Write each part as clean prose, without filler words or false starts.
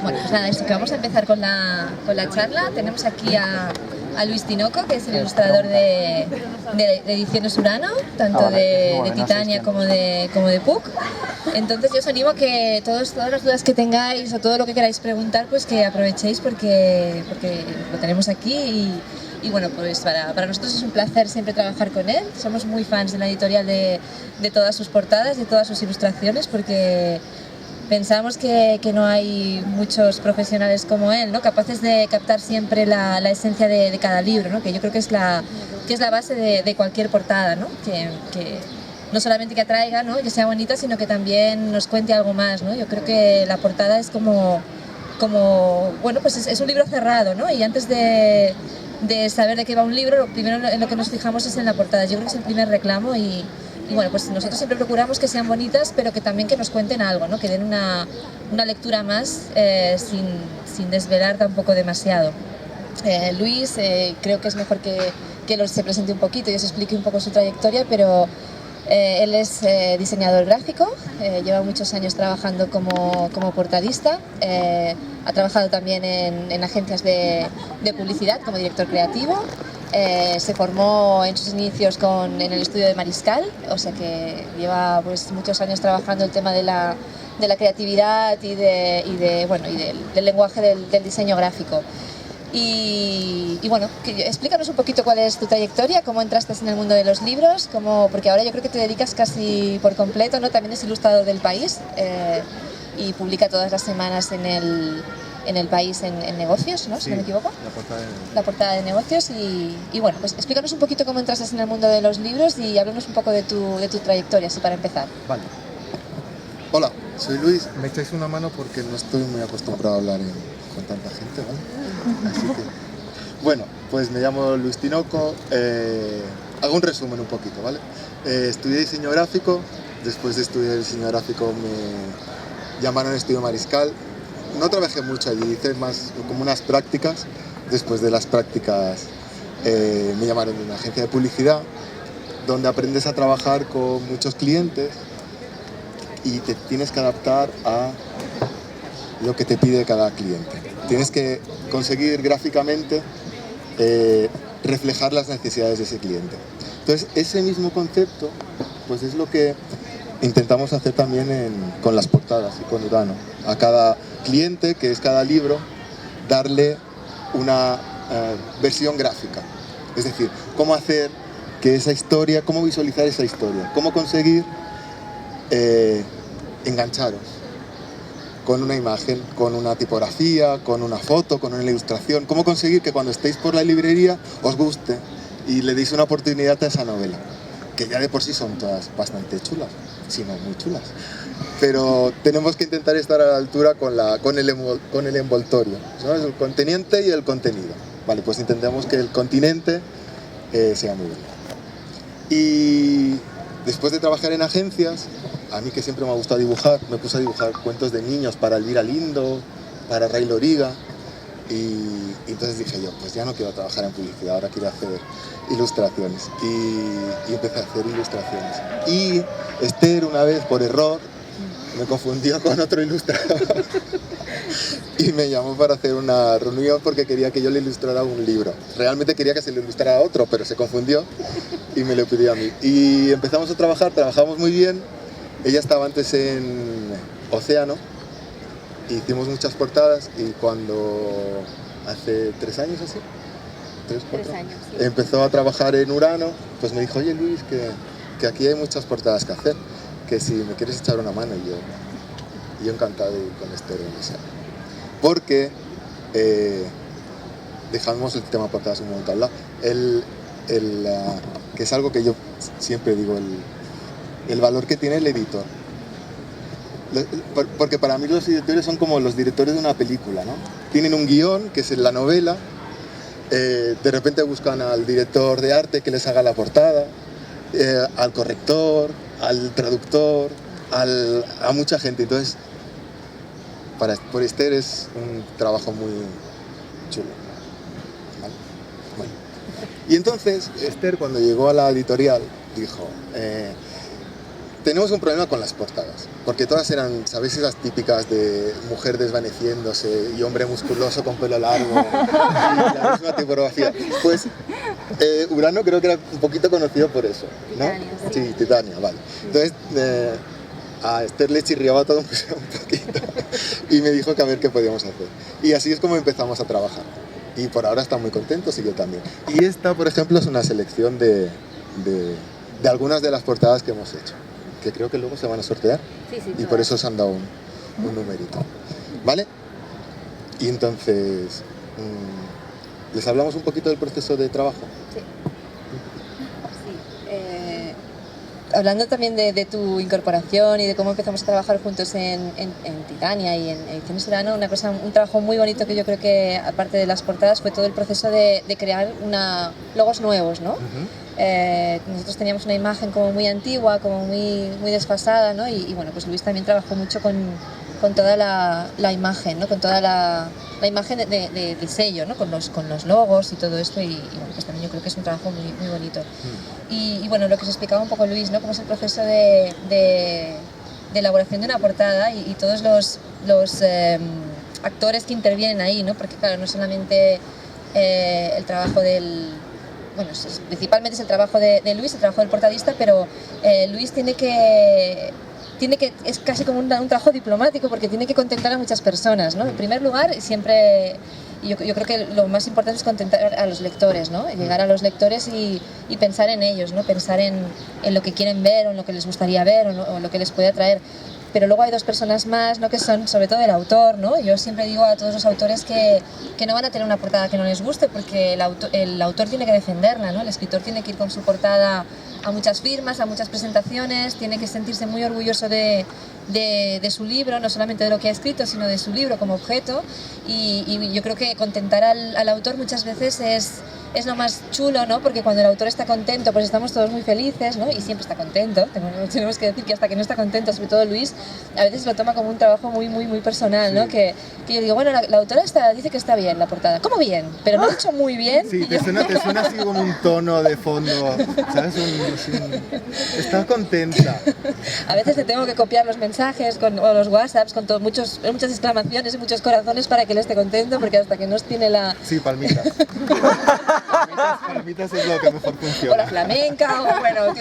Bueno, pues nada, eso, que vamos a empezar con la charla. Tenemos aquí a Luis Tinoco, que es el ilustrador de Ediciones Urano, tanto de Titania como de Puck. Entonces yo os animo a que todas las dudas que tengáis o todo lo que queráis preguntar, pues que aprovechéis porque lo tenemos aquí y bueno, pues para nosotros es un placer siempre trabajar con él. Somos muy fans de la editorial de todas sus portadas, de todas sus ilustraciones, porque pensamos que no hay muchos profesionales como él, ¿no? Capaces de captar siempre la esencia de cada libro, ¿no? Que yo creo que es la base de cualquier portada, ¿no? Que no solamente que atraiga, ¿no? Que sea bonita, sino que también nos cuente algo más, ¿no? Yo creo que la portada es como bueno, pues es un libro cerrado, ¿no? Y antes de saber de qué va un libro, lo primero en lo que nos fijamos es en la portada. Yo creo que es el primer reclamo y bueno, pues nosotros siempre procuramos que sean bonitas, pero que también que nos cuenten algo, ¿no? Que den una lectura más sin desvelar tampoco demasiado. Luis, creo que es mejor que se presente un poquito y os explique un poco su trayectoria, pero él es diseñador gráfico, lleva muchos años trabajando como portadista, ha trabajado también en agencias de publicidad como director creativo. Se formó en sus inicios en el estudio de Mariscal, o sea que lleva pues muchos años trabajando el tema de la creatividad y del lenguaje del diseño gráfico. Y bueno, explícanos un poquito cuál es tu trayectoria, cómo entraste en el mundo de los libros, porque ahora yo creo que te dedicas casi por completo, ¿no? También es ilustrador del País y publica todas las semanas en el País en negocios, ¿no? Sí, si no me equivoco. la portada de negocios y bueno, pues explícanos un poquito cómo entraste en el mundo de los libros y háblanos un poco de tu trayectoria, así para empezar. Vale. Hola, soy Luis. Me echáis una mano porque no estoy muy acostumbrado a hablar con tanta gente, ¿vale? Así que, bueno, pues me llamo Luis Tinoco. Hago un resumen un poquito, ¿vale? Estudié diseño gráfico. Después de estudiar diseño gráfico me llamaron al estudio Mariscal. No trabajé mucho allí, hice más como unas prácticas. Después de las prácticas me llamaron de una agencia de publicidad donde aprendes a trabajar con muchos clientes y te tienes que adaptar a lo que te pide cada cliente. Tienes que conseguir gráficamente reflejar las necesidades de ese cliente. Entonces, ese mismo concepto pues es lo que intentamos hacer también con las portadas y con Urano. A cada cliente, que es cada libro, darle una versión gráfica. Es decir, cómo hacer que esa historia, cómo visualizar esa historia, cómo conseguir engancharos con una imagen, con una tipografía, con una foto, con una ilustración, cómo conseguir que cuando estéis por la librería os guste y le deis una oportunidad a esa novela, que ya de por sí son todas bastante chulas, si no muy chulas, pero tenemos que intentar estar a la altura con el envoltorio, ¿no? El continente y el contenido. Vale, pues intentamos que el continente sea muy bueno. Y después de trabajar en agencias, a mí que siempre me ha gustado dibujar, me puse a dibujar cuentos de niños para Elvira Lindo, para Ray Loriga, y entonces dije yo, pues ya no quiero trabajar en publicidad, ahora quiero hacer ilustraciones, y empecé a hacer ilustraciones. Y Esther, una vez por error, me confundió con otro ilustrador y me llamó para hacer una reunión porque quería que yo le ilustrara un libro. Realmente quería que se le ilustrara a otro, pero se confundió y me lo pidió a mí. Y empezamos a trabajar, trabajamos muy bien. Ella estaba antes en Océano, hicimos muchas portadas y cuando hace 3 años así, 3 años, sí, empezó a trabajar en Urano, pues me dijo, oye Luis, que aquí hay muchas portadas que hacer, que si me quieres echar una mano. Y yo encantado de ir con Esther donde sea. Porque, dejamos el tema portadas un momento al lado, que es algo que yo siempre digo, el valor que tiene el editor. Porque para mí los editores son como los directores de una película, ¿no? Tienen un guión, que es la novela, de repente buscan al director de arte que les haga la portada, al corrector, al traductor, a mucha gente. Entonces, por Esther es un trabajo muy chulo. ¿Vale? Bueno. Y entonces, Esther, cuando llegó a la editorial, dijo, tenemos un problema con las portadas, porque todas eran, ¿sabéis? Esas típicas de mujer desvaneciéndose y hombre musculoso con pelo largo, y la misma tipografía. Pues Urano creo que era un poquito conocido por eso, ¿no? Titania, sí. Sí, Titania, vale. Entonces, a Esther le chirriaba todo un poquito y me dijo que a ver qué podíamos hacer. Y así es como empezamos a trabajar. Y por ahora están muy contentos y yo también. Y esta, por ejemplo, es una selección de algunas de las portadas que hemos hecho, que creo que luego se van a sortear, Sí, y por eso os han dado un numerito, ¿vale? Y entonces, ¿les hablamos un poquito del proceso de trabajo? Sí. Hablando también de tu incorporación y de cómo empezamos a trabajar juntos en Titania y en Ediciones Urano, un trabajo muy bonito que yo creo que, aparte de las portadas, fue todo el proceso de crear logos nuevos, ¿no? Nosotros teníamos una imagen como muy antigua, como muy desfasada, ¿no? Y bueno, pues Luis también trabajó mucho con toda la imagen, ¿no? Con toda la imagen del sello, ¿no? Con los logos y todo esto, y bueno, pues también yo creo que es un trabajo muy, muy bonito. Y bueno, lo que os explicaba un poco Luis, ¿no? Cómo es el proceso de elaboración de una portada y todos los actores que intervienen ahí, ¿no? Porque claro, no solamente el trabajo principalmente es el trabajo de Luis, el trabajo del portadista, pero Luis es casi como un trabajo diplomático, porque tiene que contentar a muchas personas, ¿no? En primer lugar, siempre, yo creo que lo más importante es contentar a los lectores, ¿no? Llegar a los lectores y pensar en ellos, ¿no? Pensar en lo que quieren ver, o en lo que les gustaría ver, o lo que les puede atraer. Pero luego hay dos personas más, ¿no? Que son sobre todo el autor, ¿no? Yo siempre digo a todos los autores que no van a tener una portada que no les guste, porque el autor tiene que defenderla, ¿no? El escritor tiene que ir con su portada a muchas firmas, a muchas presentaciones, tiene que sentirse muy orgulloso de su libro, no solamente de lo que ha escrito, sino de su libro como objeto, y yo creo que contentar al autor muchas veces es lo más chulo, ¿no? Porque cuando el autor está contento, pues estamos todos muy felices, ¿no? Y siempre está contento. Tenemos que decir que hasta que no está contento, sobre todo Luis, a veces lo toma como un trabajo muy, muy, muy personal, ¿no? Sí. Que yo digo, bueno, la autora dice que está bien la portada. ¿Cómo bien? Pero no ha dicho muy bien. Sí, te suena así como un tono de fondo, ¿sabes? Estás contenta. A veces te tengo que copiar los mensajes o los WhatsApps con muchas exclamaciones y muchos corazones para que él esté contento, porque hasta que no tiene la... Sí, palmitas. Palmitas es lo que mejor funciona. O la flamenca, o bueno...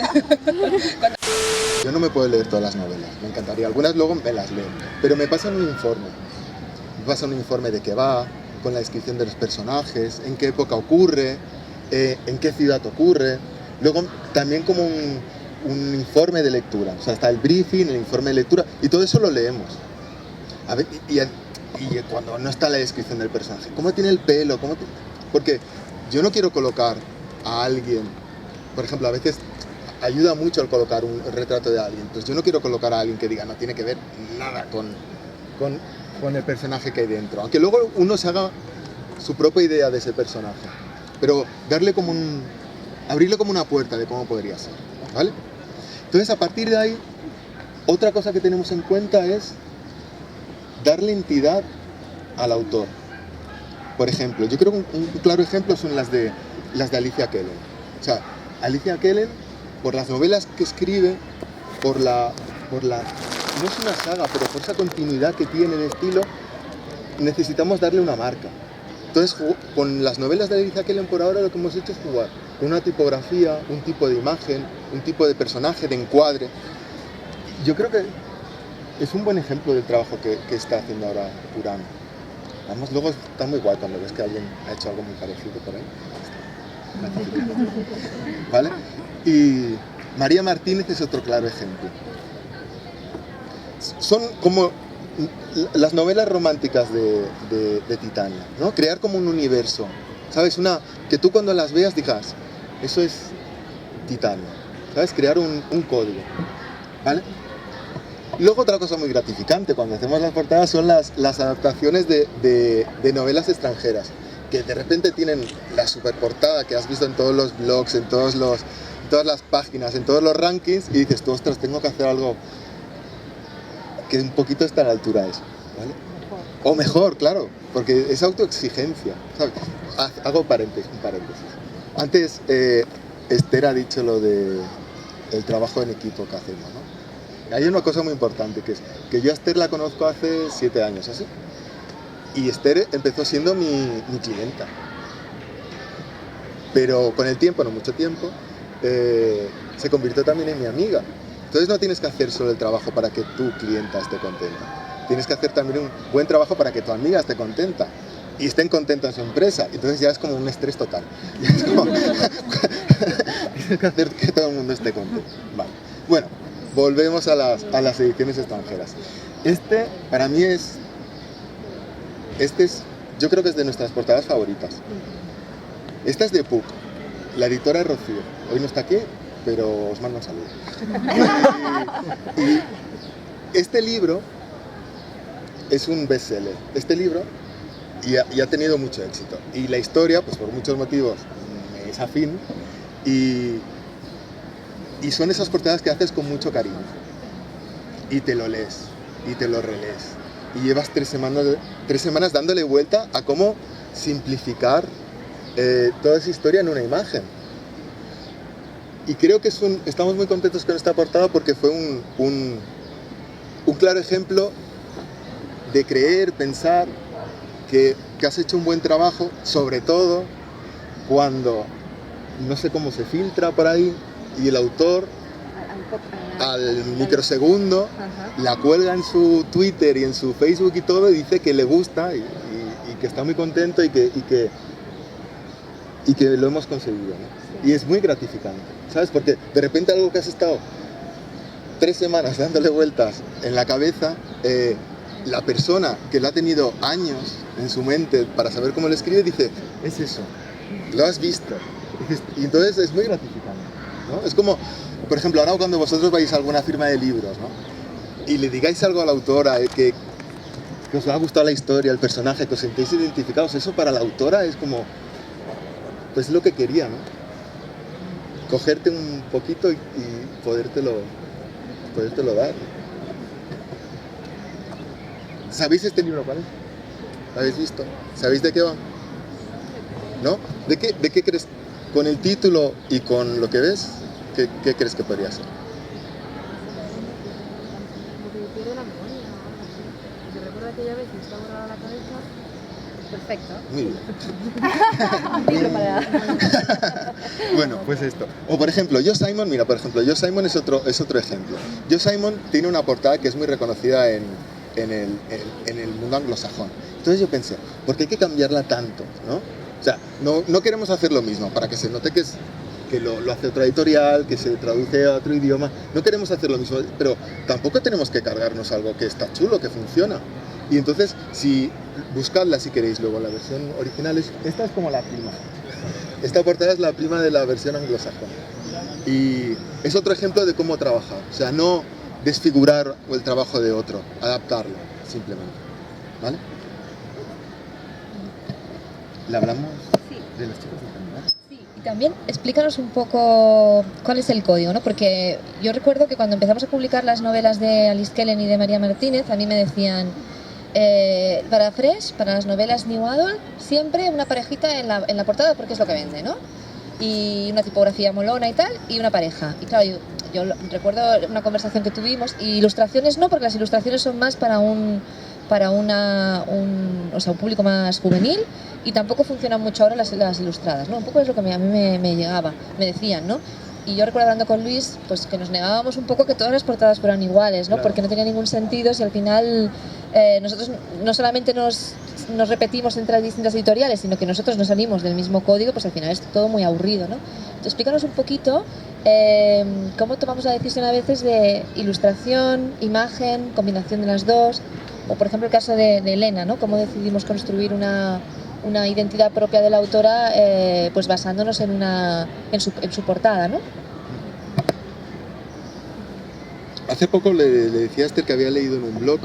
Yo no me puedo leer todas las novelas, me encantaría. Algunas luego me las leo, pero me pasan un informe. Me pasan un informe de qué va, con la descripción de los personajes, en qué época ocurre, en qué ciudad ocurre. Luego también como un informe de lectura, o sea, está el briefing, el informe de lectura, y todo eso lo leemos. A ver, y cuando no está la descripción del personaje, ¿cómo tiene el pelo? Porque yo no quiero colocar a alguien, por ejemplo, a veces ayuda mucho el colocar un retrato de alguien, pues yo no quiero colocar a alguien que diga no tiene que ver nada con el personaje que hay dentro, aunque luego uno se haga su propia idea de ese personaje, pero abrirle como una puerta de cómo podría ser, ¿vale? Entonces, a partir de ahí, otra cosa que tenemos en cuenta es darle entidad al autor. Por ejemplo, yo creo que un claro ejemplo son las de Alicia Kellen. O sea, Alicia Kellen, por las novelas que escribe, por la no es una saga, pero por esa continuidad que tiene de estilo, necesitamos darle una marca. Entonces, con las novelas de Alicia Kellen por ahora lo que hemos hecho es jugar con una tipografía, un tipo de imagen, un tipo de personaje, de encuadre. Yo creo que es un buen ejemplo del trabajo que está haciendo ahora Urano. Además, luego está muy guay cuando ves que alguien ha hecho algo muy parecido por ahí. ¿Vale? Y María Martínez es otro claro ejemplo. Son como las novelas románticas de Titania, ¿no? Crear como un universo, ¿sabes? Que tú cuando las veas digas, eso es Titania, ¿sabes? Crear un código, ¿vale? Luego otra cosa muy gratificante cuando hacemos las portadas son las adaptaciones de novelas extranjeras, que de repente tienen la superportada que has visto en todos los blogs, en todas las páginas, en todos los rankings, y dices tú, ostras, tengo que hacer algo que un poquito está a la altura de eso, ¿vale? O mejor, claro, porque es autoexigencia, ¿sabes? Hago un paréntesis. Antes Esther ha dicho lo de el trabajo en equipo que hacemos, ¿no? hay una cosa muy importante, que es que yo a Esther la conozco hace 7 años, ¿así? Y Esther empezó siendo mi clienta. Pero con el tiempo, no mucho tiempo, se convirtió también en mi amiga. Entonces no tienes que hacer solo el trabajo para que tu clienta esté contenta. Tienes que hacer también un buen trabajo para que tu amiga esté contenta. Y estén contentos en su empresa. Entonces ya es como un estrés total. Tienes que hacer que todo el mundo esté contento. Vale. Bueno, volvemos a las ediciones extranjeras. Para mí yo creo que es de nuestras portadas favoritas. Esta es de Puck, la editora es Rocío. Hoy no está aquí, pero os mando un saludo. Y este libro es un bestseller. Este libro y ha tenido mucho éxito. Y la historia, pues por muchos motivos, es afín. Y son esas portadas que haces con mucho cariño. Y te lo lees, y te lo relees. Y llevas 3 semanas dándole vuelta a cómo simplificar toda esa historia en una imagen. Y creo que estamos muy contentos con esta portada porque fue un claro ejemplo de creer, pensar que has hecho un buen trabajo, sobre todo cuando no sé cómo se filtra por ahí y el autor al microsegundo la cuelga en su Twitter y en su Facebook y todo, y dice que le gusta y que está muy contento y que lo hemos conseguido, ¿no? Y es muy gratificante, ¿sabes? Porque de repente algo que has estado 3 semanas dándole vueltas en la cabeza, la persona que lo ha tenido años en su mente para saber cómo lo escribe dice, es eso, lo has visto. Y entonces es muy gratificante, ¿no? Es como, por ejemplo, ahora cuando vosotros vais a alguna firma de libros, ¿no? Y le digáis algo a la autora, que os ha gustado la historia, el personaje, que os sentéis identificados, eso para la autora es como, pues lo que quería, ¿no? Cogerte un poquito y podértelo dar. ¿Sabéis este libro cuál es? ¿Lo habéis visto? ¿Sabéis de qué va? ¿No? ¿De qué crees? Con el título y con lo que ves, ¿qué crees que podría ser? Aquella vez me está borrada la cabeza. Perfecto. Muy bien. Bueno, pues esto. O por ejemplo, Joe Simon, mira, por ejemplo, Joe Simon es otro ejemplo. Joe Simon tiene una portada que es muy reconocida en el mundo anglosajón. Entonces yo pensé, ¿por qué hay que cambiarla tanto? ¿No? O sea, no queremos hacer lo mismo para que se note que lo hace otra editorial, que se traduce a otro idioma. No queremos hacer lo mismo, pero tampoco tenemos que cargarnos algo que está chulo, que funciona. Y entonces, buscadla si queréis luego, la versión original esta es como la prima. Esta portada es la prima de la versión anglosajona. Y es otro ejemplo de cómo trabajar. O sea, no desfigurar el trabajo de otro, adaptarlo, simplemente. ¿Vale? ¿Le hablamos de los chicos de Canadá? Sí, y también explícanos un poco cuál es el código, ¿no? Porque yo recuerdo que cuando empezamos a publicar las novelas de Alice Kellen y de María Martínez, a mí me decían, para Fresh, para las novelas New Adult, siempre una parejita en la portada porque es lo que vende, ¿no? Y una tipografía molona y tal, y una pareja. Y claro, yo recuerdo una conversación que tuvimos, y ilustraciones no, porque las ilustraciones son más para un público más juvenil, y tampoco funcionan mucho ahora las ilustradas, ¿no? Un poco es lo que a mí me llegaba, me decían, ¿no? Y yo recuerdo hablando con Luis, pues que nos negábamos un poco que todas las portadas fueran iguales, ¿no? Claro. Porque no tenía ningún sentido si al final nosotros no solamente nos repetimos entre las distintas editoriales, sino que nosotros no salimos del mismo código, pues al final es todo muy aburrido, ¿no? Entonces, explícanos un poquito cómo tomamos la decisión a veces de ilustración, imagen, combinación de las dos, o por ejemplo el caso de Elena, ¿no? Cómo decidimos construir una identidad propia de la autora, pues basándonos en su portada, ¿no? Hace poco le decía a Esther que había leído en un blog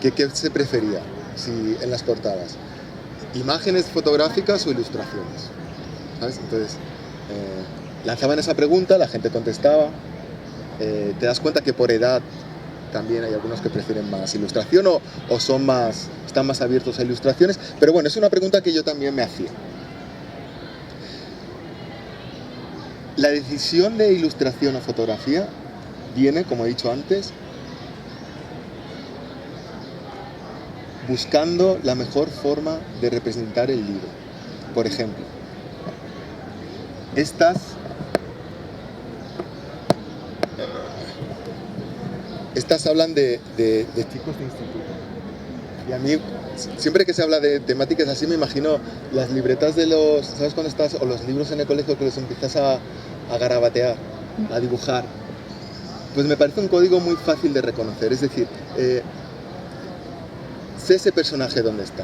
qué se prefería en las portadas, imágenes fotográficas o ilustraciones, ¿sabes? Entonces lanzaban esa pregunta, la gente contestaba, te das cuenta que por edad también hay algunos que prefieren más ilustración o están más abiertos a ilustraciones, pero bueno, es una pregunta que yo también me hacía. La decisión de ilustración o fotografía viene, como he dicho antes, buscando la mejor forma de representar el libro. Por ejemplo, estas hablan de chicos de instituto. Y a mí, siempre que se habla de temáticas así, me imagino las libretas de los, ¿sabes cuando estás? O los libros en el colegio que los empiezas a garabatear, a dibujar. Pues me parece un código muy fácil de reconocer. Es decir, sé ese personaje dónde está.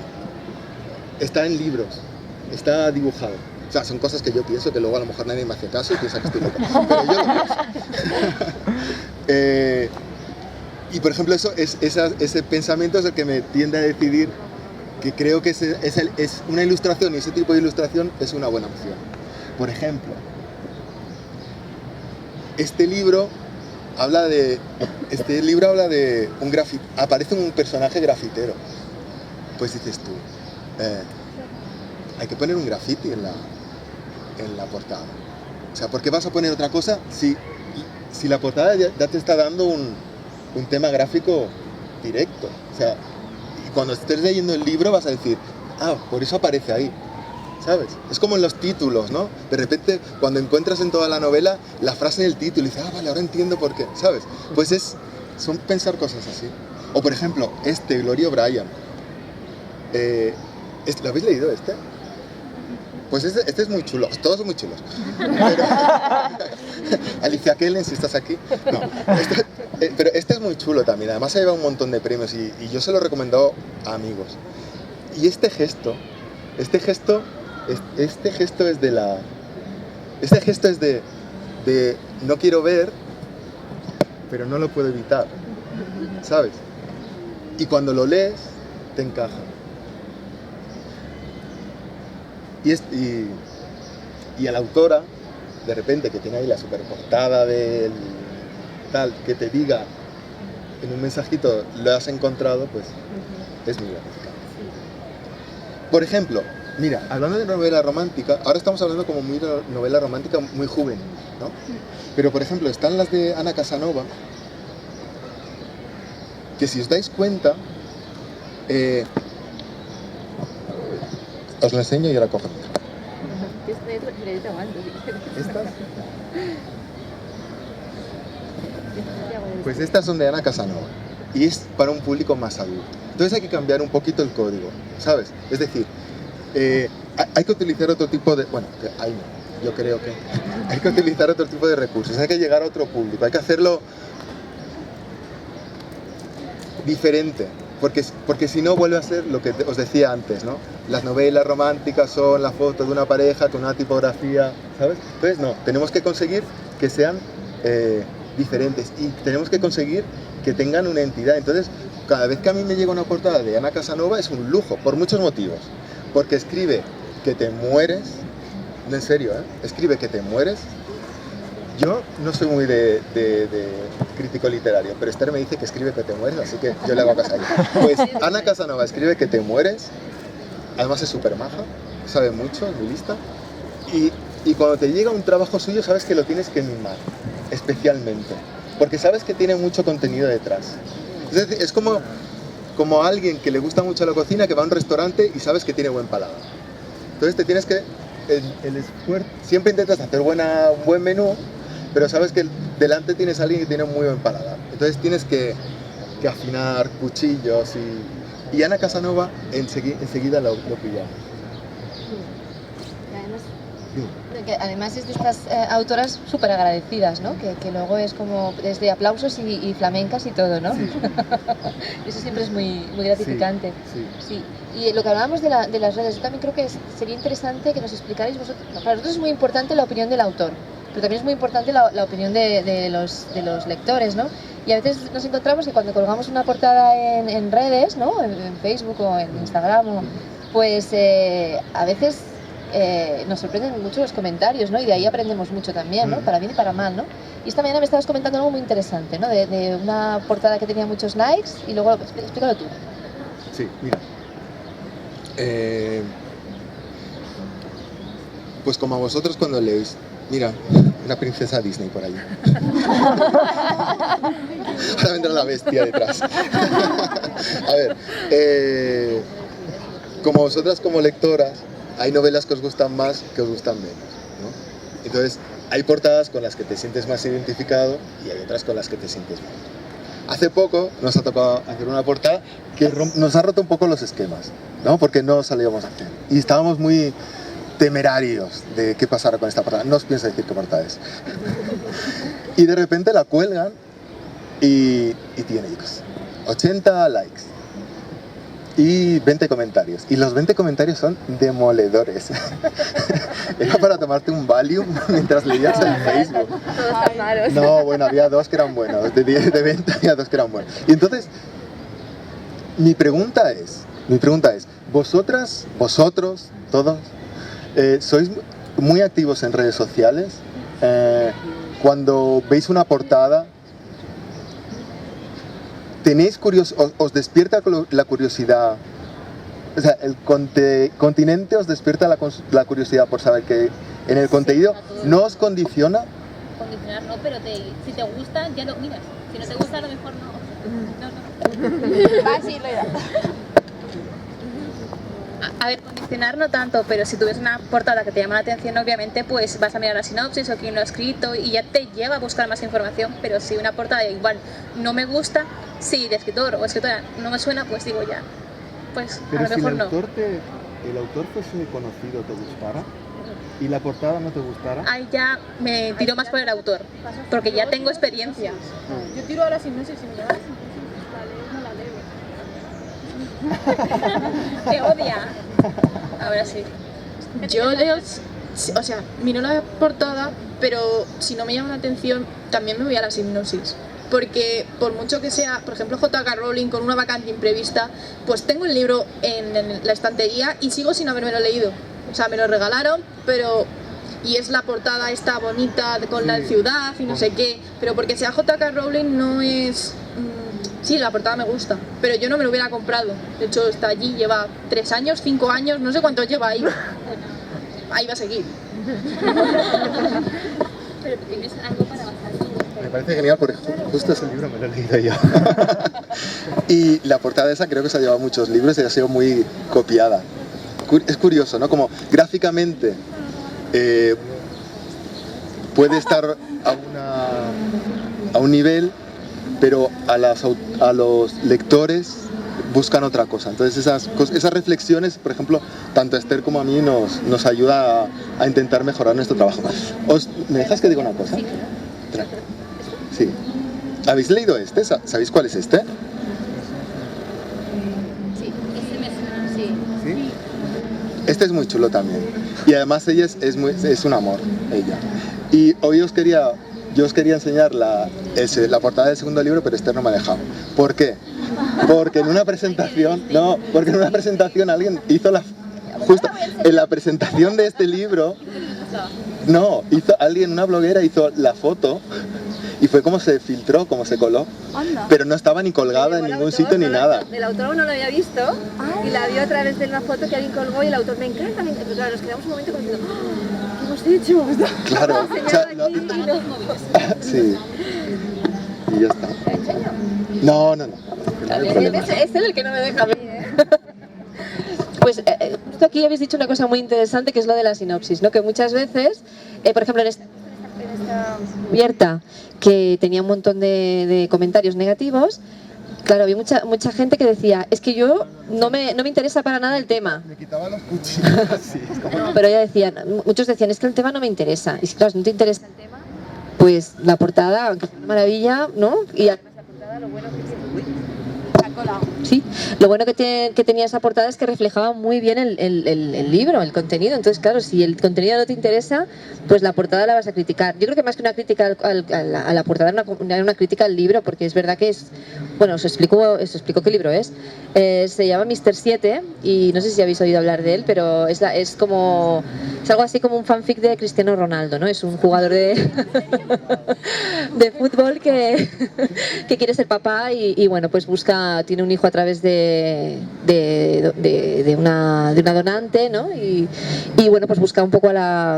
Está en libros, está dibujado. O sea, son cosas que yo pienso que luego a lo mejor nadie me hace caso y piensa que estoy loco. Pero yo lo pienso. Y por ejemplo, ese pensamiento es el que me tiende a decidir que creo que es una ilustración, y ese tipo de ilustración es una buena opción. Por ejemplo, este libro habla de un aparece un personaje grafitero. Pues dices tú, hay que poner un graffiti en la portada. O sea, ¿por qué vas a poner otra cosa si la portada ya te está dando un tema gráfico directo? O sea, y cuando estés leyendo el libro vas a decir, por eso aparece ahí, ¿sabes? Es como en los títulos, ¿no? De repente, cuando encuentras en toda la novela la frase en el título y dices, vale, ahora entiendo por qué, ¿sabes? Pues son pensar cosas así. O por ejemplo, Gloria O'Brien. ¿Lo habéis leído este? Pues este es muy chulo, todos son muy chulos. Pero, Alicia Kellen, si estás aquí. No, pero este es muy chulo también, además ha llevado un montón de premios y yo se lo he recomendado a amigos. Y este gesto es de no quiero ver, pero no lo puedo evitar, ¿sabes? Y cuando lo lees, te encaja. Y a la autora, de repente, que tiene ahí la superportada del tal, que te diga en un mensajito, lo has encontrado, pues es muy gratificante. Por ejemplo, mira, hablando de novela romántica, ahora estamos hablando como muy novela romántica muy juvenil, ¿no? Pero por ejemplo, están las de Anna Casanova, que si os dais cuenta, os lo enseño y ahora cojo. ¿Estas? Pues estas son de Anna Casanova y es para un público más adulto. Entonces hay que cambiar un poquito el código, ¿sabes? Es decir, hay que utilizar otro tipo de... Bueno, yo creo que hay que utilizar otro tipo de recursos, hay que llegar a otro público, hay que hacerlo diferente. Porque si no vuelve a ser lo que os decía antes, ¿no? Las novelas románticas son la foto de una pareja con una tipografía, ¿sabes? Entonces no, tenemos que conseguir que sean diferentes y tenemos que conseguir que tengan una entidad. Entonces, cada vez que a mí me llega una portada de Anna Casanova es un lujo, por muchos motivos. Porque escribe que te mueres, en serio, escribe que te mueres. Yo no soy muy de crítico literario, pero Esther me dice que escribe que te mueres, así que yo le hago caso a ella. Pues Anna Casanova escribe que te mueres, además es súper maja, sabe mucho, es muy lista, y cuando te llega un trabajo suyo sabes que lo tienes que mimar, especialmente, porque sabes que tiene mucho contenido detrás. Es decir, es como alguien que le gusta mucho la cocina, que va a un restaurante y sabes que tiene buen paladar. Entonces te tienes que... el esfuerzo, siempre intentas hacer un buen menú, pero sabes que delante tienes a alguien que tiene un muy buen paladar. Entonces tienes que afinar cuchillos y Anna Casanova enseguida lo pillamos. Además es de estas autoras súper agradecidas, ¿no? Que luego es como desde aplausos y flamencas y todo, ¿no? Sí. Eso siempre es muy gratificante. Sí. Y lo que hablábamos de las redes, yo también creo que sería interesante que nos explicarais vosotros. Para nosotros es muy importante la opinión del autor, pero también es muy importante la opinión de los lectores, ¿no? Y a veces nos encontramos que cuando colgamos una portada en redes, ¿no? En Facebook o en Instagram, pues a veces nos sorprenden mucho los comentarios, ¿no? Y de ahí aprendemos mucho también, ¿no? Para bien y para mal, ¿no? Y esta mañana me estabas comentando algo muy interesante, ¿no? De una portada que tenía muchos likes y luego, explícalo tú. Sí, mira. Pues como a vosotros cuando leéis, mira, una princesa Disney por ahí. Ahora vendrá la bestia detrás. A ver, como vosotras como lectoras, hay novelas que os gustan más, que os gustan menos, ¿no? Entonces, hay portadas con las que te sientes más identificado y hay otras con las que te sientes menos. Hace poco nos ha tocado hacer una portada que nos ha roto un poco los esquemas, ¿no? Porque no salíamos a hacer. Y estábamos muy temerarios de qué pasara con esta portada. No os pienso decir qué portada es. Y de repente la cuelgan y tiene 80 likes y 20 comentarios. Y los 20 comentarios son demoledores. Era para tomarte un Valium mientras leías el Facebook. Todos tan malos. No, bueno, había 2 que eran buenos. De 10 de 20 había 2 que eran buenos. Y entonces, mi pregunta es, vosotros, todos, ¿sois muy activos en redes sociales? Cuando veis una portada, ¿tenéis os despierta la curiosidad? O sea, el continente os despierta la curiosidad por saber que en el contenido no os condiciona. Condicionar no, pero si te gusta ya lo miras. Si no te gusta a lo mejor no. Va, sí, lo irá. A ver, condicionar no tanto, pero si tú ves una portada que te llama la atención, obviamente pues vas a mirar la sinopsis o quién lo ha escrito y ya te lleva a buscar más información. Pero si una portada igual no me gusta, si de escritor o escritora no me suena, pues digo ya, pues Pero a lo mejor no. el autor fuese conocido, ¿te gustara? ¿Y la portada no te gustara? Ahí ya me tiro más por el autor, porque ya tengo experiencia. Yo tiro ahora sinopsis y me llamas la leo, no la leo. Te odia. Ahora sí. Yo leo, o sea, miro la portada, pero si no me llama la atención, también me voy a la sinopsis. Porque por mucho que sea, por ejemplo, J.K. Rowling con una vacante imprevista, pues tengo el libro en la estantería y sigo sin habérmelo leído. O sea, me lo regalaron, pero... Y es la portada esta bonita con la ciudad y no sé qué. Pero porque sea J.K. Rowling no es... Sí, la portada me gusta, pero yo no me lo hubiera comprado. De hecho, está allí, lleva 3 años, 5 años, no sé cuántos lleva ahí. Ahí va a seguir. Pero tienes algo para basarte. Me parece genial porque justo ese libro me lo he leído yo. Y la portada esa creo que se ha llevado muchos libros y ha sido muy copiada. Es curioso, ¿no? Como gráficamente puede estar a un nivel, pero a los lectores buscan otra cosa. Entonces esas reflexiones, por ejemplo, tanto a Esther como a mí nos ayuda a intentar mejorar nuestro trabajo. ¿Me dejas que diga una cosa? Sí. ¿Habéis leído este? ¿Sabéis cuál es este? Sí, ese me suena, sí. ¿Sí? Este es muy chulo también. Y además ella es un amor, ella. Y hoy yo os quería enseñar la portada del segundo libro, pero Esther no me ha dejado. ¿Por qué? Porque en una presentación, alguien hizo justo en la presentación de este libro, una bloguera hizo la foto y fue como se filtró, como se coló. Anda. Pero no estaba ni colgada en ningún sitio ni nada. El autor aún no lo había visto y la vio a través de una foto que alguien colgó y el autor me encanta. Pero claro, nos quedamos un momento como diciendo, ¡oh! ¿Qué hemos hecho? Claro. Sí. Y ya está. No. Es él el que no me deja a mí, ¿eh? Pues justo aquí habéis dicho una cosa muy interesante que es lo de la sinopsis, ¿no? Que muchas veces, por ejemplo en esta abierta que tenía un montón de comentarios negativos, claro, había mucha gente que decía, es que yo no me interesa para nada el tema. Me quitaba los cuchillos así. Pero muchos decían, es que el tema no me interesa. Y si claro, si no te interesa el tema, pues la portada, aunque es una maravilla, ¿no? Y además la portada, lo bueno que tiene... Sí, lo bueno que tenía esa portada es que reflejaba muy bien el libro, el contenido. Entonces, claro, si el contenido no te interesa, pues la portada la vas a criticar. Yo creo que más que una crítica a la portada, era una crítica al libro, porque es verdad que es... Bueno, os explico qué libro es. Se llama Mr. 7 y no sé si habéis oído hablar de él, pero es algo así como un fanfic de Cristiano Ronaldo, ¿no? Es un jugador de fútbol que quiere ser papá y bueno, pues busca tiene un hijo a través de una donante, ¿no? Y bueno, pues busca un poco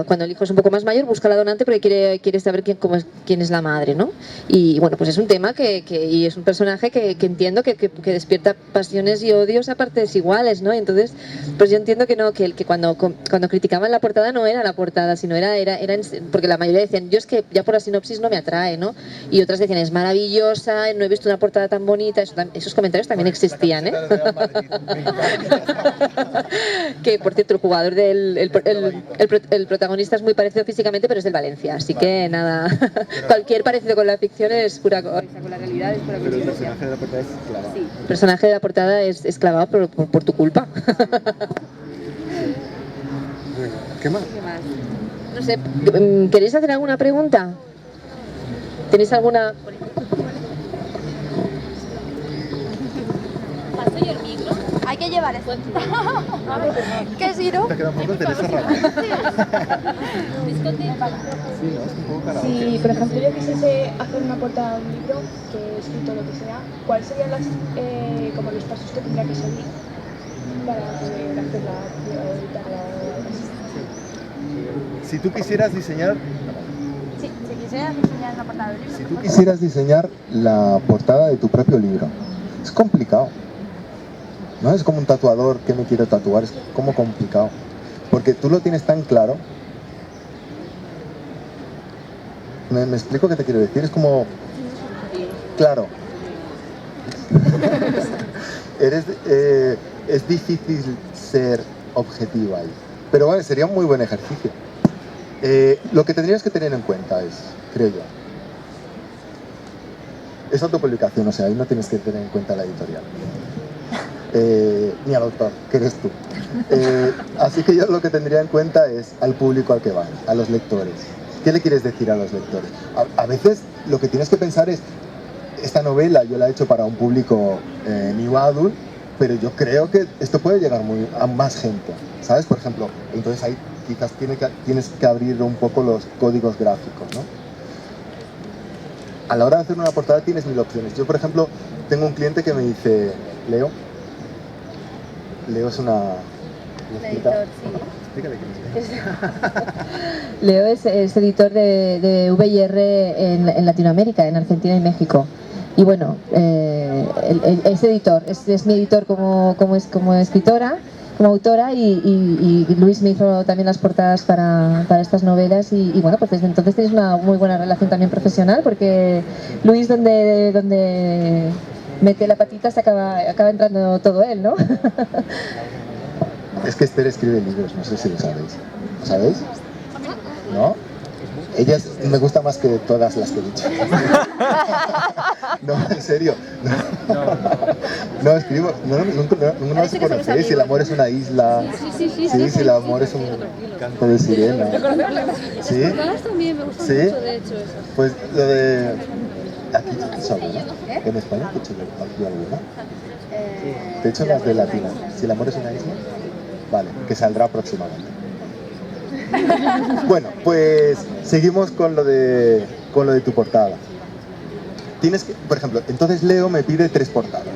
cuando el hijo es un poco más mayor, busca a la donante porque quiere saber quién es la madre, ¿no? Y bueno, pues es un tema y es un personaje que entiendo que despierta pasiones y odios a partes iguales, ¿no? Y entonces, pues yo entiendo que cuando criticaban la portada no era la portada, sino era porque la mayoría decían, yo es que ya por la sinopsis no me atrae, ¿no? Y otras decían, es maravillosa, no he visto una portada tan bonita. Esos comentarios también existían, ¿eh? Que por cierto, el jugador el protagonista es muy parecido físicamente, pero es del Valencia, así que nada, cualquier parecido con la ficción es pura con la realidad es pura coincidencia. Pero el personaje de la portada es clavado. Sí, el personaje de la portada es clavado por tu culpa. ¿Qué más? No sé, ¿queréis hacer alguna pregunta? ¿Tenéis alguna...? ¿Paso yo el micro? Hay que llevar esto. ¿Qué giro? Te queda un poco Teresa Ramos. Sí, no, es un poco caro. Si, por ejemplo, yo quisiese hacer una portada de un libro que he escrito lo que sea, ¿cuáles serían como los pasos que tendría que seguir para poder hacerla, editarla o algo así? Si tú quisieras diseñar... Sí, si quisieras diseñar una portada de libro. Si tú quisieras diseñar la portada de tu propio libro, es complicado. No es como un tatuador que me quiero tatuar, es como complicado. Porque tú lo tienes tan claro. ¿Me explico qué te quiero decir? Es como... Claro. Es difícil ser objetivo ahí. Pero bueno, sería un muy buen ejercicio. Lo que tendrías que tener en cuenta es, creo yo, es autopublicación, o sea, ahí no tienes que tener en cuenta la editorial. Ni al autor, que eres tú. Así que yo lo que tendría en cuenta es al público al que vas, a los lectores. ¿Qué le quieres decir a los lectores? A veces lo que tienes que pensar es, esta novela yo la he hecho para un público new adult, pero yo creo que esto puede llegar a más gente, ¿sabes? Por ejemplo, entonces ahí quizás tienes que abrir un poco los códigos gráficos, ¿no? A la hora de hacer una portada tienes 1000 opciones. Yo, por ejemplo, tengo un cliente que me dice, Leo es una... Editor, sí. Explícale quién es. Leo es editor de VIR en Latinoamérica, en Argentina y México. Y bueno, es editor, es mi editor como escritora, como autora, y Luis me hizo también las portadas para estas novelas y bueno, pues desde entonces tienes una muy buena relación también profesional, porque Luis donde mete la patita se acaba entrando todo él, ¿no? Es que Esther escribe libros, no sé si lo sabéis. ¿Lo sabéis? ¿No? Ella me gusta más que todas las que he dicho. No, en serio. No escribo. No os conocéis. Si el amor es una isla. Sí, si el amor es un canto de sirena. ¿Sí? También me gusta ¿Sí? mucho, de hecho, eso. Pues lo de... Aquí te alguna. En España te he hecho alguna. Te he hecho las de latina. Si el amor es una isla. Vale, que saldrá próximamente. Bueno, pues seguimos con lo de tu portada. Tienes que, por ejemplo, entonces Leo me pide 3 portadas.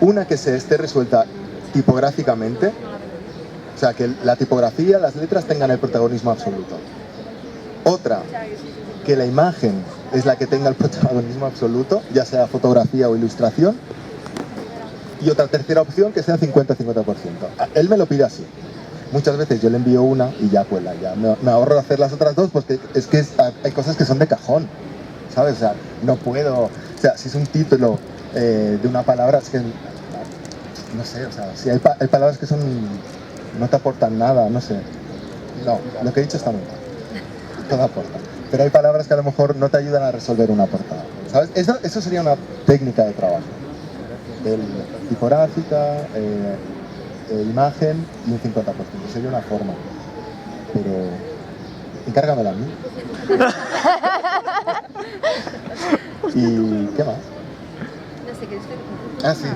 Una que se esté resuelta tipográficamente, o sea, que la tipografía, las letras tengan el protagonismo absoluto. Otra, que la imagen es la que tenga el protagonismo absoluto, ya sea fotografía o ilustración. Y otra tercera opción que sea 50-50%. Él me lo pide así. Muchas veces yo le envío una y ya cuela, ya me ahorro hacer las otras dos porque hay cosas que son de cajón, ¿sabes? O sea, no puedo, o sea, si es un título de una palabra, es que, no sé, o sea, si hay palabras que no te aportan nada, no sé. No, lo que he dicho está muy mal, todo aporta. Pero hay palabras que a lo mejor no te ayudan a resolver una portada, ¿sabes? Eso sería una técnica de trabajo. Tipográfica, imagen y un 50%. Sería una forma. Pero encárgamela a mí. ¿Y qué más? No sé qué es. Ah, sí.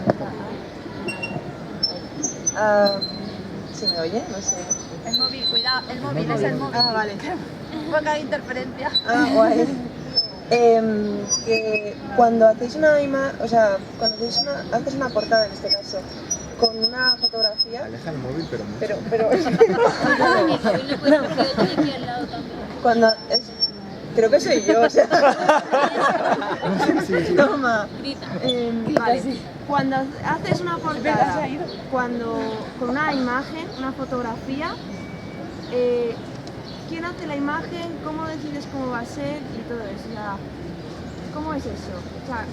¿Se me oye? No sé. El móvil, cuidado, el móvil es el móvil. Ah, vale. Poca interferencia. Ah, guay. que cuando hacéis haces una portada en este caso, con una fotografía. Aleja el móvil, pero mucho. Cuando creo que soy yo, o sea. Toma. Vale. Cuando haces una portada, con una imagen, una fotografía, ¿quién hace la imagen? ¿Cómo decides cómo va a ser? Y todo eso. O sea, ¿cómo es eso? O sea,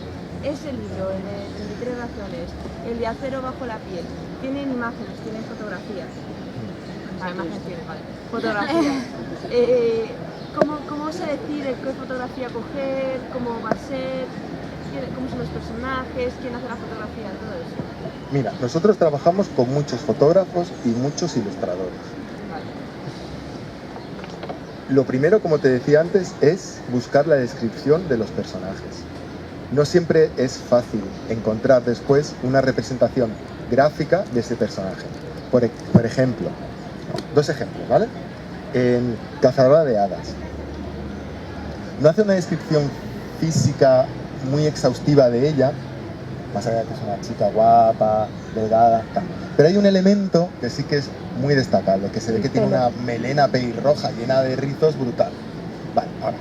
ese libro, el de 33 razones, el de Acero bajo la piel, tienen imágenes, tienen fotografías. Imágenes tienen, vale. Fotografías. ¿Cómo se decide qué fotografía coger? ¿Cómo va a ser? ¿Cómo son los personajes? ¿Quién hace la fotografía? Todo eso. Mira, nosotros trabajamos con muchos fotógrafos y muchos ilustradores. Lo primero, como te decía antes, es buscar la descripción de los personajes. No siempre es fácil encontrar después una representación gráfica de ese personaje. Por ejemplo, dos ejemplos, ¿vale? En Cazadora de Hadas. No hace una descripción física muy exhaustiva de ella, más allá de que es una chica guapa, delgada, tal. Pero hay un elemento que sí que es muy destacable, que se ve que tiene una melena pelirroja llena de rizos brutal. Vale, ahora,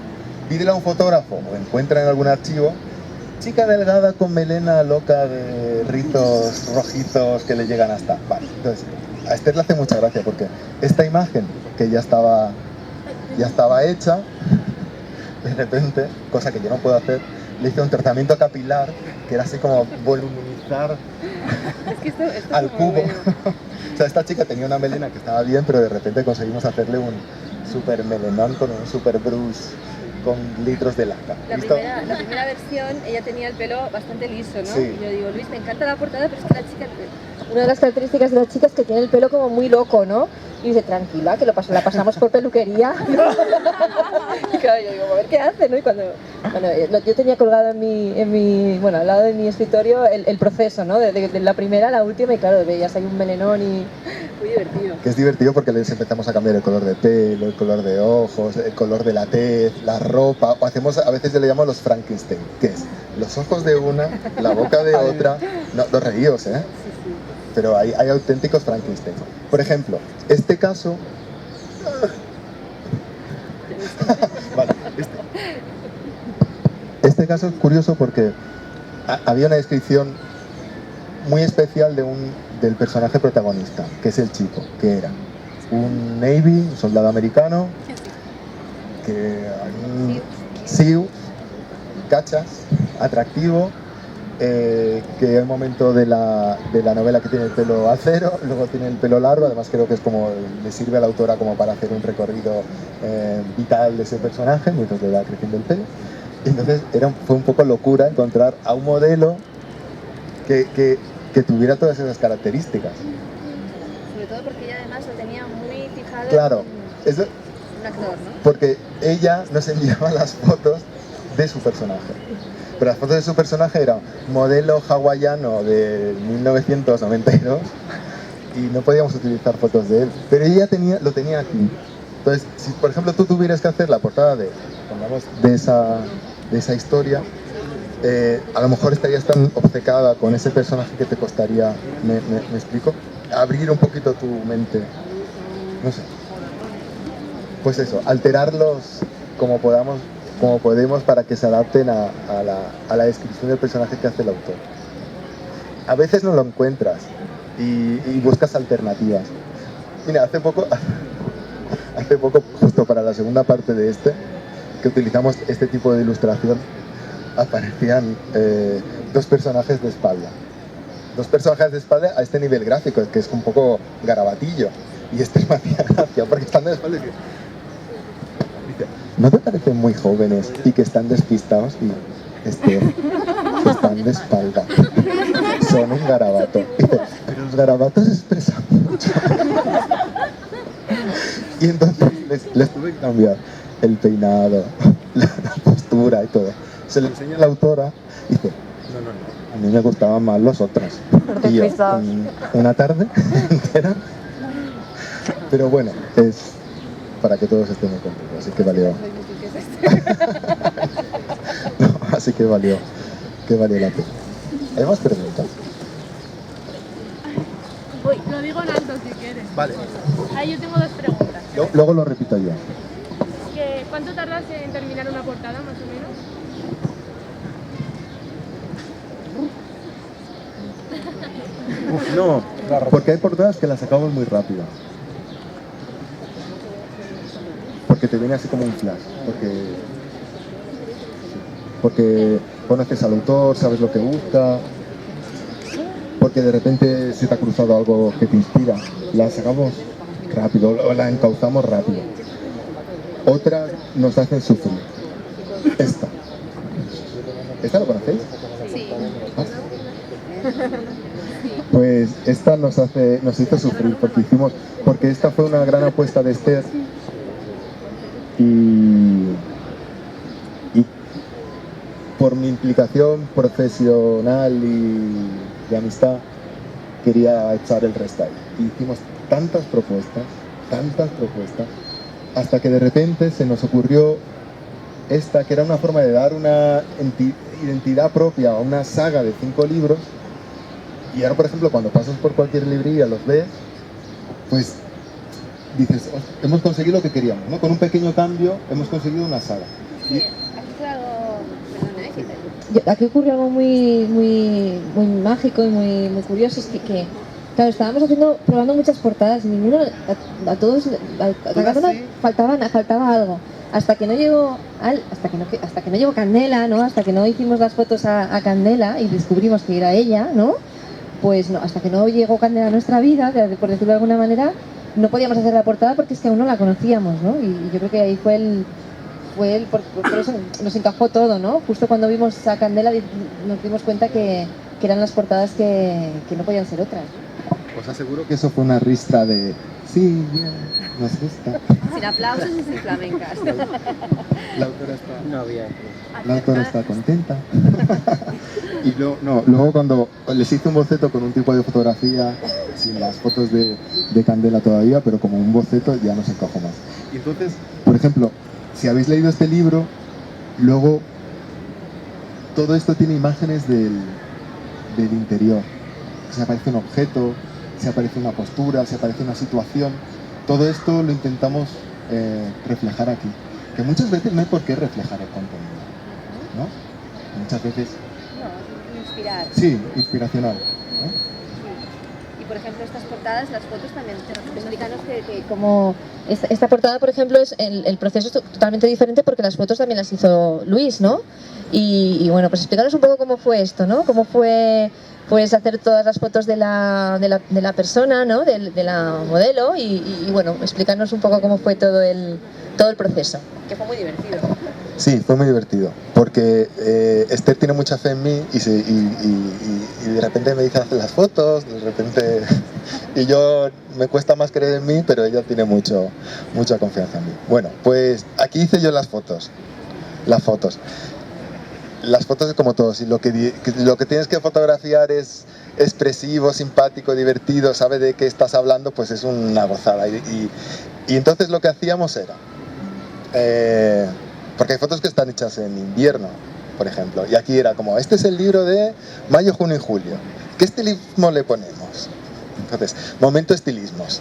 pídele a un fotógrafo o encuentra en algún archivo chica delgada con melena loca de rizos rojizos que le llegan hasta... Vale, entonces, a Esther le hace mucha gracia porque esta imagen que ya estaba hecha, de repente, cosa que yo no puedo hacer, le hice un tratamiento capilar que era así como voluminizar al cubo. O sea, esta chica tenía una melena que estaba bien, pero de repente conseguimos hacerle un super melenón con un super brush con litros de laca. La primera versión, ella tenía el pelo bastante liso, ¿no? Sí. Y yo digo, Luis, me encanta la portada, pero es que la chica... Una de las características de la chica es que tiene el pelo como muy loco, ¿no? Y dice, tranquila, que la pasamos por peluquería. Y claro, yo digo, a ver qué hace, ¿no? Y cuando yo tenía colgado al lado de mi escritorio el proceso, ¿no? De la primera a la última, y claro, veías ahí un melenón y... Muy divertido. Que es divertido porque les empezamos a cambiar el color de pelo, el color de ojos, el color de la tez, la ropa, o hacemos, a veces le llamamos los Frankenstein, que es los ojos de una, la boca de otra, no, los reíos, ¿eh? Pero hay auténticos Frankenstein. Por ejemplo, este caso... Vale, este caso es curioso porque había una descripción muy especial del personaje protagonista, que es el chico, que era un Navy, un soldado americano, SEAL, cachas, atractivo, que hay un momento de la novela que tiene el pelo acero, luego tiene el pelo largo, además creo que es como le sirve a la autora como para hacer un recorrido vital de ese personaje mientras le va creciendo el pelo. Y entonces fue un poco locura encontrar a un modelo que tuviera todas esas características. Sobre todo porque ella además lo tenía muy fijado Claro, en un actor, ¿no? Porque ella nos enviaba las fotos de su personaje. Pero las fotos de su personaje eran modelo hawaiano de 1992 y no podíamos utilizar fotos de él. Pero ella lo tenía aquí. Entonces, si por ejemplo tú tuvieras que hacer la portada de esa historia, a lo mejor estarías tan obcecada con ese personaje que te costaría, ¿me explico? Abrir un poquito tu mente, no sé. Pues eso, alterarlos como podemos para que se adapten a la descripción del personaje que hace el autor. A veces no lo encuentras y buscas alternativas. Mira, hace poco, justo para la segunda parte de que utilizamos este tipo de ilustración, aparecían dos personajes de espalda. Dos personajes de espalda a este nivel gráfico, que es un poco garabatillo. Y me hacía gracia, porque están de espalda y dice, ¿no te parecen muy jóvenes y que están despistados? Y están de espalda. Son un garabato. Y dice, pero los garabatos expresan mucho. Y entonces les tuve que cambiar el peinado, la postura y todo. Se le enseña a la autora y dice, no, a mí me gustaban más los otros. Y yo, una tarde entera. Pero bueno, es para que todos estén muy contentos, así que valió. así que valió la pena. ¿Hay más preguntas? Lo digo en alto si quieres. Vale. Ahí yo tengo dos preguntas. Luego lo repito yo. ¿Cuánto tardas en terminar una portada, más o menos? No, porque hay portadas que las acabamos muy rápido. Porque te viene así como un flash. Porque conoces al autor, sabes lo que gusta. Porque de repente se te ha cruzado algo que te inspira. La sacamos rápido, o la encauzamos rápido. Otras nos hacen sufrir. ¿Esta lo conocéis? Sí. ¿Ah? Pues esta nos hizo sufrir porque esta fue una gran apuesta de Esther y por mi implicación profesional y de amistad quería echar el restyle. Y hicimos tantas propuestas, hasta que de repente se nos ocurrió esta, que era una forma de dar una identidad propia a una saga de 5 libros. Y ahora, por ejemplo, cuando pasas por cualquier librería, los ves, pues dices, hemos conseguido lo que queríamos, ¿no? Con un pequeño cambio hemos conseguido una saga. Sí, aquí fue algo... Aquí ocurrió algo muy mágico y muy curioso, es que claro, estábamos probando muchas portadas y ninguno, a cada uno faltaba algo. Hasta que no llegó Candela, ¿no? Hasta que no hicimos las fotos a Candela y descubrimos que era ella, ¿no? Pues no, hasta que no llegó Candela a nuestra vida, por decirlo de alguna manera, no podíamos hacer la portada porque es que aún no la conocíamos, ¿no? Y yo creo que ahí por eso nos encajó todo, ¿no? Justo cuando vimos a Candela nos dimos cuenta que eran las portadas que no podían ser otras. Os aseguro que eso fue una ristra de sí, bien, nos gusta. Sin aplausos y sin flamencas. La autora está contenta. Y luego cuando les hice un boceto con un tipo de fotografía, sin las fotos de Candela todavía, pero como un boceto ya nos encajó más. Y entonces, por ejemplo, si habéis leído este libro, luego todo esto tiene imágenes del interior. Se aparece un objeto, se aparece una postura, se aparece una situación. Todo esto lo intentamos reflejar aquí. Que muchas veces no hay por qué reflejar el contenido, ¿no? Muchas veces... No, inspirar. Sí, inspiracional, ¿no? Y por ejemplo, estas portadas, las fotos también, explícanos que Como esta portada, por ejemplo, el proceso es totalmente diferente porque las fotos también las hizo Luis, ¿no? Y bueno, pues explicaros un poco cómo fue esto, ¿no? Cómo fue pues hacer todas las fotos de la persona, ¿no? De la modelo y bueno, explicarnos un poco cómo fue todo el proceso, que fue muy divertido. Sí, fue muy divertido, porque Esther tiene mucha fe en mí y de repente me dice hacer las fotos, de repente... y yo me cuesta más creer en mí, pero ella tiene mucha confianza en mí. Bueno, pues aquí hice yo las fotos. Las fotos es como todos, y lo que tienes que fotografiar es expresivo, simpático, divertido, sabe de qué estás hablando, pues es una gozada. Y entonces lo que hacíamos era... porque hay fotos que están hechas en invierno, por ejemplo, y aquí era como, este es el libro de mayo, junio y julio. ¿Qué estilismo le ponemos? Entonces, momento estilismos.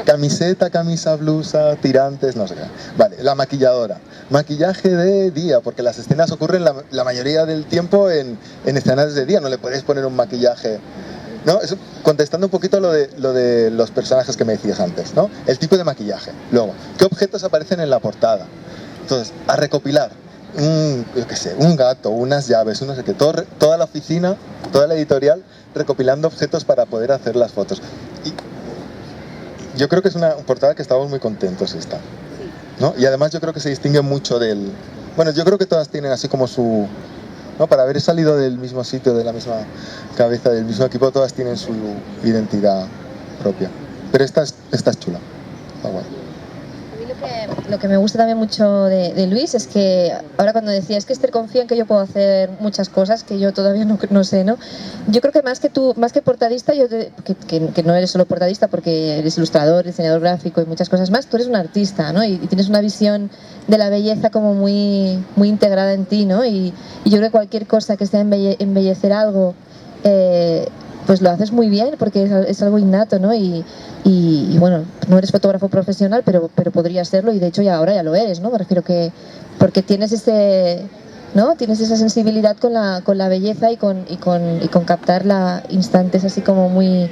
Camiseta, camisa, blusa, tirantes, no sé qué. Vale, la maquilladora. Maquillaje de día, porque las escenas ocurren la mayoría del tiempo en escenas de día, no le podéis poner un maquillaje... ¿No? Eso, contestando un poquito lo de los personajes que me decías antes, ¿no? El tipo de maquillaje. Luego, ¿qué objetos aparecen en la portada? Entonces, a recopilar, yo qué sé, un gato, unas llaves, no sé qué, toda la oficina, toda la editorial, recopilando objetos para poder hacer las fotos. Y yo creo que es una portada que estamos muy contentos esta, ¿no? Y además yo creo que se distingue mucho del... Bueno, yo creo que todas tienen así como su... ¿no? Para haber salido del mismo sitio, de la misma cabeza, del mismo equipo, todas tienen su identidad propia. Pero esta es chula, está guay. a mí lo lo que me gusta también mucho de Luis es que ahora cuando decía es que Esther confía en que yo puedo hacer muchas cosas que yo todavía no sé, ¿no? Yo creo que más que portadista, que no eres solo portadista porque eres ilustrador, diseñador gráfico y muchas cosas más, tú eres un artista, ¿no? Y tienes una visión de la belleza como muy integrada en ti, ¿no? Y yo creo que cualquier cosa que sea embellecer algo, pues lo haces muy bien porque es algo innato, ¿no? Y bueno, no eres fotógrafo profesional, pero podrías serlo y de hecho ahora ya lo eres, ¿no? Me refiero que porque tienes ¿no? Tienes esa sensibilidad con la belleza y con captar instantes así como muy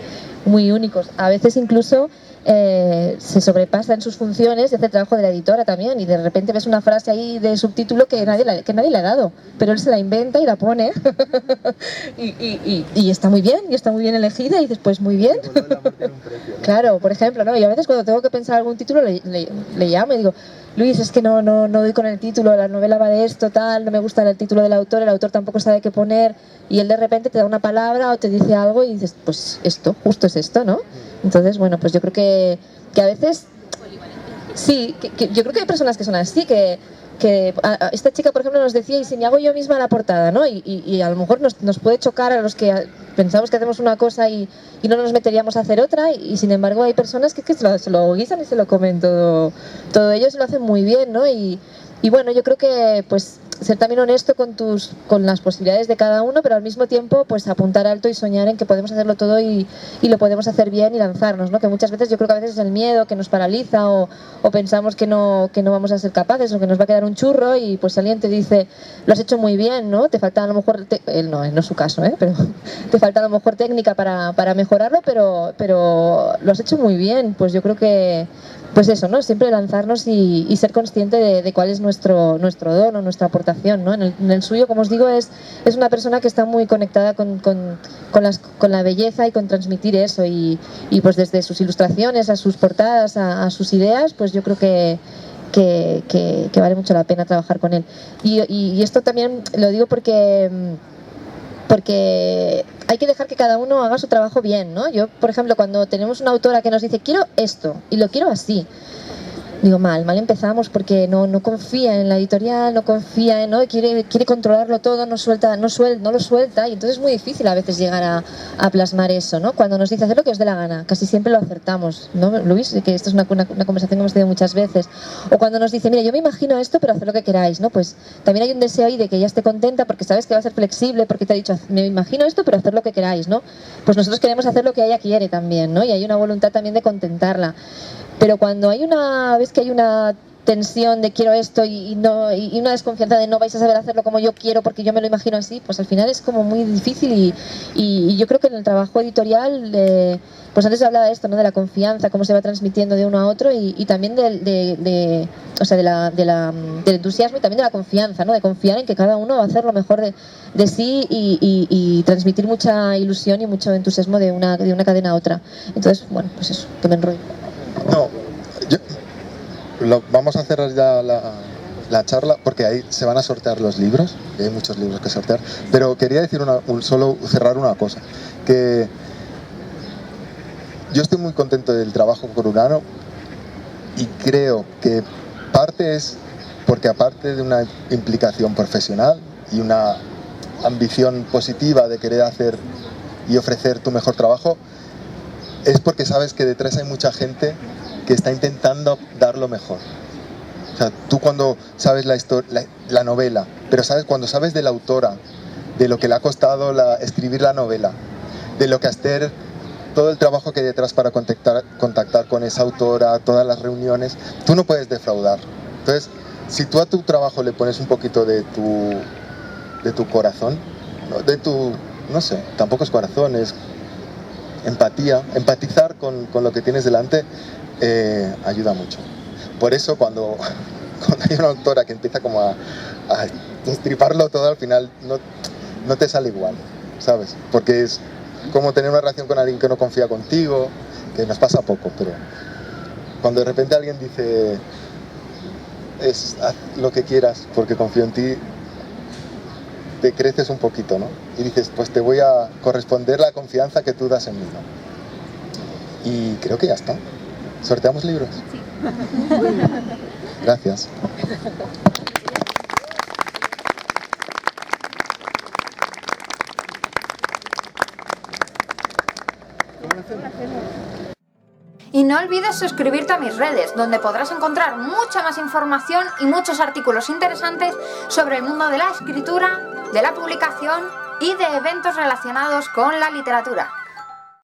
únicos. A veces incluso se sobrepasa en sus funciones y hace el trabajo de la editora también y de repente ves una frase ahí de subtítulo que nadie le ha dado, pero él se la inventa y la pone y está muy bien elegida y dices pues muy bien. Claro, por ejemplo, ¿no? Y a veces cuando tengo que pensar algún título le llamo y digo Luis, es que no doy con el título, la novela va de esto, tal, no me gusta el título del autor, el autor tampoco sabe qué poner y él de repente te da una palabra o te dice algo y dices, pues esto, justo es esto, ¿no? Entonces, bueno, pues yo creo que a veces, sí, que yo creo que hay personas que son así, que esta chica, por ejemplo, nos decía, y si me hago yo misma la portada, ¿no? Y a lo mejor nos puede chocar a los que pensamos que hacemos una cosa y no nos meteríamos a hacer otra, y sin embargo hay personas que se lo guisan y se lo comen todo ellos y lo hacen muy bien, ¿no? Y bueno, yo creo que pues ser también honesto con las posibilidades de cada uno, pero al mismo tiempo pues apuntar alto y soñar en que podemos hacerlo todo y lo podemos hacer bien y lanzarnos, ¿no? Que muchas veces yo creo que a veces es el miedo que nos paraliza o pensamos que no vamos a ser capaces o que nos va a quedar un churro y pues alguien te dice lo has hecho muy bien, ¿no? Te falta a lo mejor, él no es su caso, pero te falta a lo mejor técnica para mejorarlo, pero lo has hecho muy bien, pues yo creo que pues eso, ¿no? Siempre lanzarnos y ser consciente de cuál es nuestro don o nuestra aportación, ¿no? En el suyo, como os digo, es una persona que está muy conectada con la belleza y con transmitir eso y pues desde sus ilustraciones a sus portadas, a sus ideas, pues yo creo que vale mucho la pena trabajar con él. Y esto también lo digo porque hay que dejar que cada uno haga su trabajo bien, ¿no? Yo, por ejemplo, cuando tenemos una autora que nos dice quiero esto y lo quiero así, digo mal empezamos porque no confía en la editorial, no confía en, ¿no? Quiere controlarlo todo, no lo suelta y entonces es muy difícil a veces llegar a plasmar eso, ¿no? Cuando nos dice hacer lo que os dé la gana, casi siempre lo acertamos, ¿no, Luis? Que esto es una conversación que hemos tenido muchas veces. O cuando nos dice, mira, yo me imagino esto, pero haced lo que queráis, ¿no? Pues también hay un deseo ahí de que ella esté contenta porque sabes que va a ser flexible, porque te ha dicho, me imagino esto, pero haced lo que queráis, ¿no? Pues nosotros queremos hacer lo que ella quiere también, ¿no? Y hay una voluntad también de contentarla. Pero cuando ves que hay una tensión de quiero esto y una desconfianza de no vais a saber hacerlo como yo quiero porque yo me lo imagino así, pues al final es como muy difícil y yo creo que en el trabajo editorial, pues antes hablaba de esto, ¿no? De la confianza, cómo se va transmitiendo de uno a otro y también del entusiasmo y también de la confianza, ¿no? De confiar en que cada uno va a hacer lo mejor de sí y transmitir mucha ilusión y mucho entusiasmo de una cadena a otra. Entonces, bueno, pues eso, que me enrollo. No, vamos a cerrar ya la charla porque ahí se van a sortear los libros, y hay muchos libros que sortear, pero quería decir solo cerrar una cosa, que yo estoy muy contento del trabajo con Urano y creo que parte es porque aparte de una implicación profesional y una ambición positiva de querer hacer y ofrecer tu mejor trabajo, es porque sabes que detrás hay mucha gente que está intentando dar lo mejor. O sea, tú cuando sabes la novela, pero cuando sabes de la autora, de lo que le ha costado escribir la novela, de lo que Esther, todo el trabajo que hay detrás para contactar con esa autora, todas las reuniones, tú no puedes defraudar. Entonces, si tú a tu trabajo le pones un poquito de tu corazón, no sé, tampoco es corazón, es empatizar con lo que tienes delante, ayuda mucho. Por eso cuando hay una autora que empieza como a destriparlo todo, al final no te sale igual, ¿sabes? Porque es como tener una relación con alguien que no confía contigo, que nos pasa poco, pero cuando de repente alguien dice haz lo que quieras porque confío en ti, te creces un poquito, ¿no? Y dices, pues te voy a corresponder la confianza que tú das en mí, ¿no? Y creo que ya está. ¿Sorteamos libros? Sí. Gracias. Y no olvides suscribirte a mis redes, donde podrás encontrar mucha más información y muchos artículos interesantes sobre el mundo de la escritura, de la publicación y de eventos relacionados con la literatura.